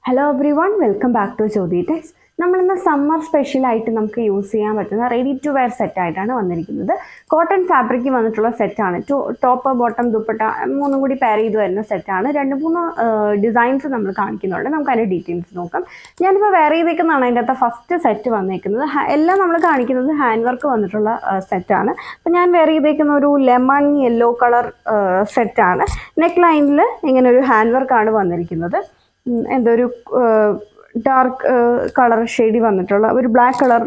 Hello everyone, welcome back to Jyothi techs. നമ്മളിന്ന് summer സ്പെഷ്യലായിട്ട് നമുക്ക് യൂസ് ചെയ്യാൻ പറ്റുന്ന റെഡി ടു വെയർ സെറ്റായിട്ടാണ് വന്നിരിക്കുന്നത്. കോട്ടൺ ഫാബ്രിക് വന്നിട്ടുള്ള സെറ്റാണ്. ടോപ്പ് ബോട്ടം ദുപ്പട്ട മൂന്നും കൂടി പെയർ ചെയ്ത് വരുന്ന സെറ്റാണ്. 2-3 ഡിസൈൻസ് നമ്മൾ കാണിക്കുന്നുണ്ട്. നമുക്ക് അതിൻ്റെ ഡീറ്റെയിൽസ് നോക്കാം. ഞാനിപ്പോൾ വെയർ ചെയ്തേക്കുന്നതാണ് അതിൻ്റെ അകത്ത് ഫസ്റ്റ് സെറ്റ് വന്നേക്കുന്നത്. എല്ലാം നമ്മൾ കാണിക്കുന്നത് ഹാൻഡ് വർക്ക് വന്നിട്ടുള്ള സെറ്റാണ്. അപ്പോൾ ഞാൻ വെയർ ചെയ്തേക്കുന്ന ഒരു ലെമൺ യെല്ലോ കളർ സെറ്റാണ്. നെക്ക് ലൈനിൽ ഇങ്ങനെ ഒരു ഹാൻഡ് വർക്കാണ് വന്നിരിക്കുന്നത്. എന്തൊരു ഡാർക്ക് കളർ ഷെയ്ഡി വന്നിട്ടുള്ള ഒരു ബ്ലാക്ക് കളർ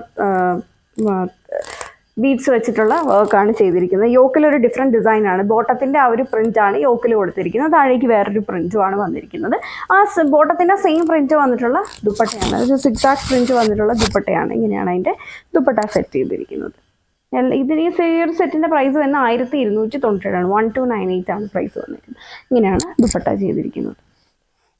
ബീഡ്സ് വെച്ചിട്ടുള്ള വർക്കാണ് ചെയ്തിരിക്കുന്നത്. യോക്കിലൊരു ഡിഫറെൻറ്റ് ഡിസൈനാണ്. ബോട്ടത്തിൻ്റെ ആ ഒരു പ്രിൻ്റാണ് യോക്കിൽ കൊടുത്തിരിക്കുന്നത്. താഴേക്ക് വേറൊരു പ്രിൻറ്റുമാണ് വന്നിരിക്കുന്നത്. ആ ബോട്ടത്തിൻ്റെ സെയിം പ്രിൻറ്റ് വന്നിട്ടുള്ള ദുപ്പട്ടയാണ്. ഒരു സിക്സാക് പ്രിൻറ്റ് വന്നിട്ടുള്ള ദുപ്പട്ടയാണ്. ഇങ്ങനെയാണ് അതിൻ്റെ ദുപ്പട്ട സെറ്റ് ചെയ്തിരിക്കുന്നത്. ഇതിന് ഈ ഒരു സെറ്റിൻ്റെ പ്രൈസ് വരുന്ന 1297 1298 ആണ് പ്രൈസ് വന്നിരിക്കുന്നത്. ഇങ്ങനെയാണ് ദുപ്പട്ട ചെയ്തിരിക്കുന്നത്.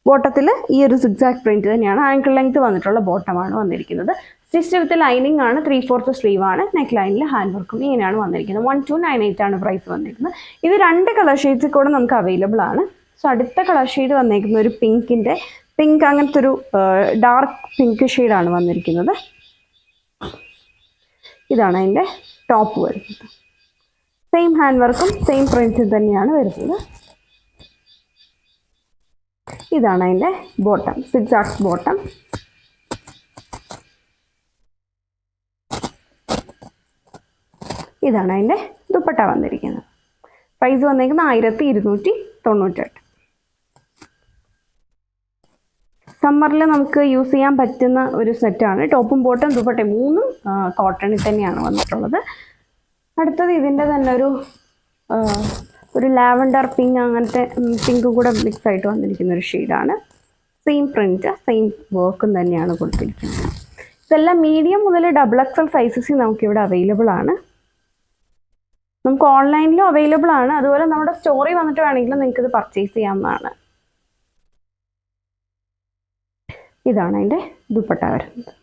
ബോട്ടത്തിൽ ഈ ഒരു സിക്സാക് പ്രിന്റ് തന്നെയാണ്. ആങ്കിൾ ലെങ്ത് വന്നിട്ടുള്ള ബോട്ടമാണ് വന്നിരിക്കുന്നത്. സ്റ്റിച്ച് വിത്ത് ലൈനിങ് ആണ്. 3/4 സ്ലീവ് ആണ്. നെക്ക് ലൈനിൽ ഹാൻഡ് വർക്കും ഇങ്ങനെയാണ് വന്നിരിക്കുന്നത്. 1298 ആണ് പ്രൈസ് വന്നിരിക്കുന്നത്. ഇത് 2 കളർ ഷെയ്ഡ്സിൽ കൂടെ നമുക്ക് അവൈലബിൾ ആണ്. സോ അടുത്ത കളർ ഷെയ്ഡ് വന്നിരിക്കുന്ന ഒരു പിങ്ക് അങ്ങനത്തെ ഒരു ഡാർക്ക് പിങ്ക് ഷെയ്ഡാണ് വന്നിരിക്കുന്നത്. ഇതാണ് അതിൻ്റെ ടോപ്പ് വരുന്നത്. സെയിം ഹാൻഡ് വർക്കും സെയിം പ്രിന്റിൽ തന്നെയാണ് വരുന്നത്. ഇതാണ് അതിൻ്റെ ബോട്ടം, സിക്സാക് ബോട്ടം. ഇതാണ് അതിൻ്റെ ദുപ്പട്ട വന്നിരിക്കുന്നത്. പ്രൈസ് വന്നിരിക്കുന്നത് 1298. സമ്മറിൽ നമുക്ക് യൂസ് ചെയ്യാൻ പറ്റുന്ന ഒരു സെറ്റാണ്. ടോപ്പും ബോട്ടും ദുപ്പട്ടയും മൂന്നും കോട്ടണിൽ തന്നെയാണ് വന്നിട്ടുള്ളത്. അടുത്തത് ഇതിൻ്റെ തന്നെ ഒരു ലാവൻഡർ പിങ്ക്, അങ്ങനത്തെ പിങ്കും കൂടെ മിക്സ് ആയിട്ട് വന്നിരിക്കുന്ന ഒരു ഷെയ്ഡാണ്. സെയിം പ്രിൻറ്റ് സെയിം വർക്കും തന്നെയാണ് കൊടുത്തിരിക്കുന്നത്. ഇതെല്ലാം മീഡിയം മുതൽ XXL സൈസസിൽ നമുക്കിവിടെ അവൈലബിൾ ആണ്. നമുക്ക് ഓൺലൈനിലും അവൈലബിൾ ആണ്. അതുപോലെ നമ്മുടെ സ്റ്റോറി വന്നിട്ട് വേണമെങ്കിലും നിങ്ങൾക്കിത് പർച്ചേസ് ചെയ്യാവുന്നതാണ്. ഇതാണ് അതിൻ്റെ ദുപ്പട്ട വരുന്നത്.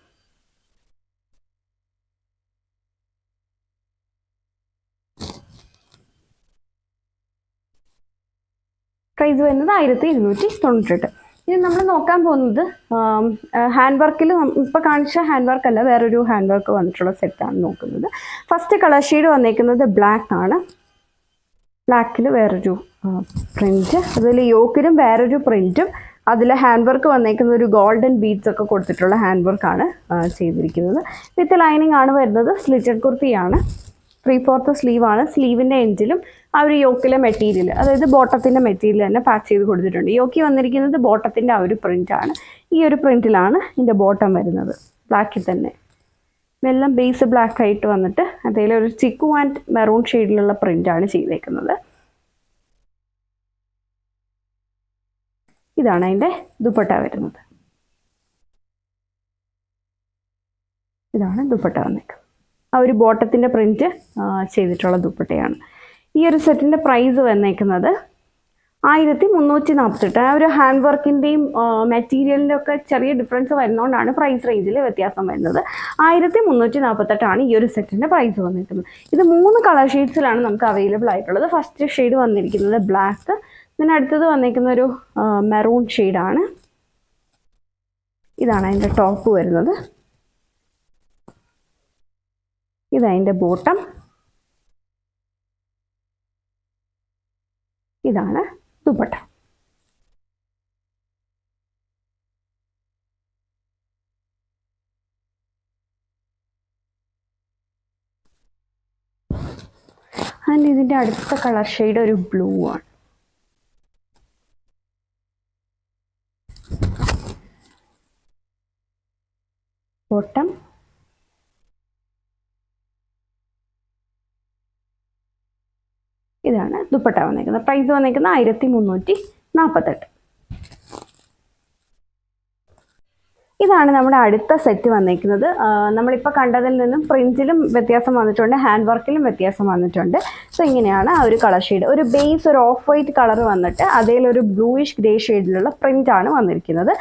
പ്രൈസ് വരുന്നത് 1298. ഇനി നമ്മൾ നോക്കാൻ പോകുന്നത് ഹാൻഡ് വർക്കിൽ ഇപ്പോൾ കാണിച്ച ഹാൻഡ് വർക്ക് അല്ല, വേറൊരു ഹാൻഡ് വർക്ക് വന്നിട്ടുള്ള സെറ്റാണ് നോക്കുന്നത്. ഫസ്റ്റ് കളർ ഷെയ്ഡ് വന്നേക്കുന്നത് ബ്ലാക്ക് ആണ്. ബ്ലാക്കിൽ വേറൊരു പ്രിൻറ്റ്, അതുപോലെ യോക്കിലും വേറൊരു പ്രിൻറ്റും, അതിൽ ഹാൻഡ് വർക്ക് വന്നേക്കുന്ന ഒരു ഗോൾഡൻ ബീഡ്സ് ഒക്കെ കൊടുത്തിട്ടുള്ള ഹാൻഡ് വർക്കാണ് ചെയ്തിരിക്കുന്നത്. വിത്ത് ലൈനിങ് ആണ് വരുന്നത്. സ്ലിറ്റഡ് കുർത്തിയാണ്. 3/4 സ്ലീവാണ്. സ്ലീവിൻ്റെ എൻഡിലും ആ ഒരു യോക്കിലെ മെറ്റീരിയൽ, അതായത് ബോട്ടത്തിൻ്റെ മെറ്റീരിയൽ തന്നെ പാക്ക് ചെയ്ത് കൊടുത്തിട്ടുണ്ട്. യോക്കി വന്നിരിക്കുന്നത് ബോട്ടത്തിൻ്റെ ആ ഒരു പ്രിൻ്റാണ്. ഈ ഒരു പ്രിൻറ്റിലാണ് ഇതിൻ്റെ ബോട്ടം വരുന്നത്. ബ്ലാക്കിൽ തന്നെ എല്ലാം ബേസ് ബ്ലാക്ക് ആയിട്ട് വന്നിട്ട് അതിൽ ഒരു ചിക്കു ആൻഡ് മെറൂൺ ഷെയ്ഡിലുള്ള പ്രിൻ്റാണ് ചെയ്തേക്കുന്നത്. ഇതാണ് അതിൻ്റെ ദുപ്പട്ട വരുന്നത്. ഇതാണ് ദുപ്പട്ട വന്നേക്കുന്നത്. ആ ഒരു ബോട്ടത്തിൻ്റെ പ്രിൻറ്റ് ചെയ്തിട്ടുള്ള ദുപ്പട്ടയാണ്. ഈ ഒരു സെറ്റിൻ്റെ പ്രൈസ് വന്നേക്കുന്നത് 1348. ആ ഒരു ഹാൻഡ് വർക്കിൻ്റെയും മെറ്റീരിയലിൻ്റെ ഒക്കെ ചെറിയ ഡിഫറൻസ് വരുന്നതുകൊണ്ടാണ് പ്രൈസ് റേഞ്ചിൽ വ്യത്യാസം വരുന്നത്. 1348 ഈ ഒരു സെറ്റിൻ്റെ പ്രൈസ് വന്നിരിക്കുന്നത്. ഇത് 3 കളർ ഷെയ്ഡ്സിലാണ് നമുക്ക് അവൈലബിൾ ആയിട്ടുള്ളത്. ഫസ്റ്റ് ഷെയ്ഡ് വന്നിരിക്കുന്നത് ബ്ലാക്ക്, പിന്നെ അടുത്തത് വന്നിരിക്കുന്ന ഒരു മെറൂൺ ഷെയ്ഡാണ്. ഇതാണ് അതിൻ്റെ ടോപ്പ് വരുന്നത്. ഇതതിൻ്റെ ബോട്ടം. ഇതാണ് ദുപ്പട്ട. ആൻഡ് ഇതിൻ്റെ അടുത്ത കളർ ഷെയ്ഡ് ഒരു ബ്ലൂ ആണ്. ബോട്ടം. ഇതാണ് ദുപ്പട്ട വന്നിരിക്കുന്നത്. പ്രൈസ് വന്നിരിക്കുന്നത് 1348. ഇതാണ് നമ്മുടെ അടുത്ത സെറ്റ് വന്നിരിക്കുന്നത്. നമ്മളിപ്പോൾ കണ്ടതിൽ നിന്നും പ്രിൻറ്റിലും വ്യത്യാസം വന്നിട്ടുണ്ട്, ഹാൻഡ് വർക്കിലും വ്യത്യാസം വന്നിട്ടുണ്ട്. സോ ഇങ്ങനെയാണ് ആ ഒരു കളർ ഷെയ്ഡ്. ഒരു ബേസ് ഒരു ഓഫ് വൈറ്റ് കളർ വന്നിട്ട് അതിലൊരു ബ്ലൂയിഷ് ഗ്രേ ഷെയ്ഡിലുള്ള പ്രിൻ്റാണ് വന്നിരിക്കുന്നത്.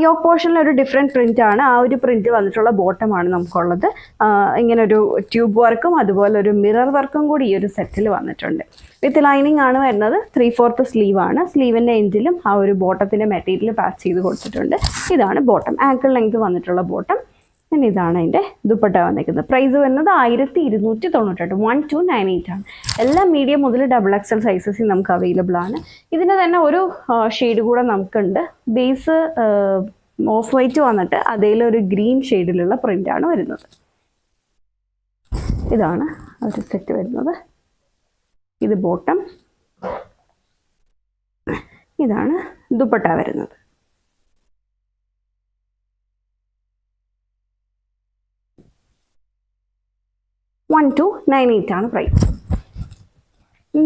യോക്ക് പോർഷനിൽ ഒരു ഡിഫറെൻറ്റ് പ്രിൻ്റാണ്. ആ ഒരു പ്രിൻറ്റ് വന്നിട്ടുള്ള ബോട്ടമാണ് നമുക്കുള്ളത്. ഇങ്ങനെ ഒരു ട്യൂബ് വർക്കും അതുപോലെ ഒരു മിറർ വർക്കും കൂടി ഈ ഒരു സെറ്റിൽ വന്നിട്ടുണ്ട്. വിത്ത് ലൈനിങ് ആണ് വരുന്നത്. 3/4 സ്ലീവ് ആണ്. സ്ലീവിൻ്റെ എൻഡിലും ആ ഒരു ബോട്ടത്തിൻ്റെ മെറ്റീരിയൽ പാച്ച് ചെയ്ത് കൊടുത്തിട്ടുണ്ട്. ഇതാണ് ബോട്ടം, ആങ്കിൾ ലെങ്ത് വന്നിട്ടുള്ള ബോട്ടം. പിന്നെ ഇതാണ് അതിൻ്റെ ദുപ്പട്ട വന്നിരിക്കുന്നത്. പ്രൈസ് വരുന്നത് 1298, 1298 ആണ്. എല്ലാം മീഡിയം മുതൽ XXL സൈസസിൽ നമുക്ക് അവൈലബിൾ ആണ്. ഇതിന് തന്നെ ഒരു ഷെയ്ഡ് കൂടെ നമുക്കുണ്ട്. ബേസ് ഓഫ് വൈറ്റ് വന്നിട്ട് അതിലൊരു ഗ്രീൻ ഷെയ്ഡിലുള്ള പ്രിൻ്റാണ് വരുന്നത്. ഇതാണ് ഒരു സെറ്റ് വരുന്നത്. ഇത് ബോട്ടം, ഇതാണ് ദുപ്പട്ട വരുന്നത്. $1298 ആണ് പ്രൈസ്.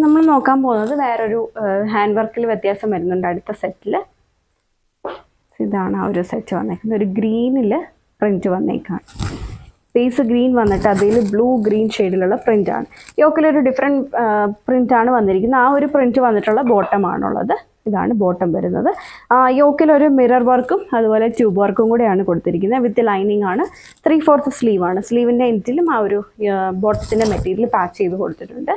നമ്മൾ നോക്കാൻ പോകുന്നത് വേറൊരു ഹാൻഡ് വർക്കിൽ വ്യത്യാസം വരുന്നുണ്ട് അടുത്ത സെറ്റിൽ. ഇതാണ് ആ ഒരു സെറ്റ് വന്നേക്കുന്നത്. ഒരു ഗ്രീനിൽ പ്രിന്റ് വന്നേക്കാണ്. ബേസ് ഗ്രീൻ വന്നിട്ട് അതിൽ ബ്ലൂ ഗ്രീൻ ഷെയ്ഡിലുള്ള പ്രിൻ്റാണ്. യോക്കിലൊരു ഡിഫറെൻറ്റ് പ്രിൻ്റാണ് വന്നിരിക്കുന്നത്. ആ ഒരു പ്രിൻറ്റ് വന്നിട്ടുള്ള ബോട്ടമാണുള്ളത്. ഇതാണ് ബോട്ടം വരുന്നത്. യോക്കിലൊരു മിറർ വർക്കും അതുപോലെ ട്യൂബ് വർക്കും കൂടെയാണ് കൊടുത്തിരിക്കുന്നത്. വിത്ത് ലൈനിങ് ആണ്. 3/4 സ്ലീവ് ആണ്. സ്ലീവിൻ്റെ എൻഡിലും ആ ഒരു ബോട്ടത്തിൻ്റെ മെറ്റീരിയൽ പാച്ച് ചെയ്ത് കൊടുത്തിട്ടുണ്ട്.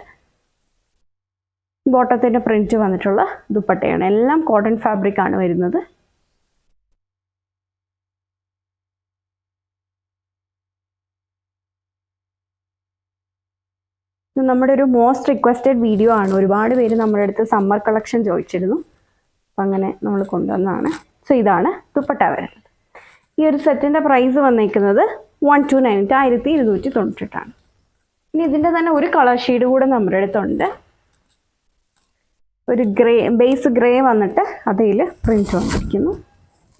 ബോട്ടത്തിൻ്റെ പ്രിൻറ്റ് വന്നിട്ടുള്ള ദുപ്പട്ടയാണ്. എല്ലാം കോട്ടൺ ഫാബ്രിക് ആണ് വരുന്നത്. നമ്മുടെ ഒരു മോസ്റ്റ് റിക്വസ്റ്റഡ് വീഡിയോ ആണ്. ഒരുപാട് പേര് നമ്മുടെ അടുത്ത് സമ്മർ കളക്ഷൻ ചോദിച്ചിരുന്നു. അപ്പം അങ്ങനെ നമ്മൾ കൊണ്ടുവന്നതാണ്. സോ ഇതാണ് ദുപ്പട്ട വരുന്നത്. ഈ ഒരു സെറ്റിൻ്റെ പ്രൈസ് വന്നിരിക്കുന്നത് 1298 ആണ്. ഇനി ഇതിൻ്റെ തന്നെ ഒരു കളർ ഷെയ്ഡ് കൂടെ നമ്മുടെ അടുത്തുണ്ട്. ഒരു ഗ്രേ, ബേസ് ഗ്രേ വന്നിട്ട് അതിൽ പ്രിൻറ്റ് വന്നിരിക്കുന്നു.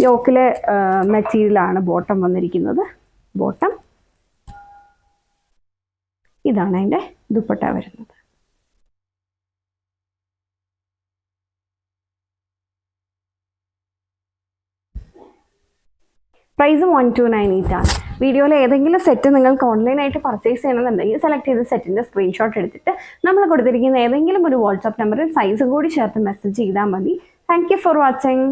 യോക്കിലെ മെറ്റീരിയലാണ് ബോട്ടം വന്നിരിക്കുന്നത്. ബോട്ടം, ഇതാണ് അതിൻ്റെ ദുപ്പട്ട വരുന്നത്. പ്രൈസ് 1298 ആണ്. വീഡിയോയിൽ ഏതെങ്കിലും സെറ്റ് നിങ്ങൾക്ക് ഓൺലൈനായിട്ട് പർച്ചേസ് ചെയ്യണമെന്നുണ്ടെങ്കിൽ സെലക്ട് ചെയ്ത സെറ്റിൻ്റെ സ്ക്രീൻഷോട്ട് എടുത്തിട്ട് നമ്മൾ കൊടുത്തിരിക്കുന്ന ഏതെങ്കിലും ഒരു വാട്സാപ്പ് നമ്പറിൽ സൈസ് കൂടി ചേർത്ത് മെസ്സേജ് ചെയ്താൽ മതി. Thank you for watching.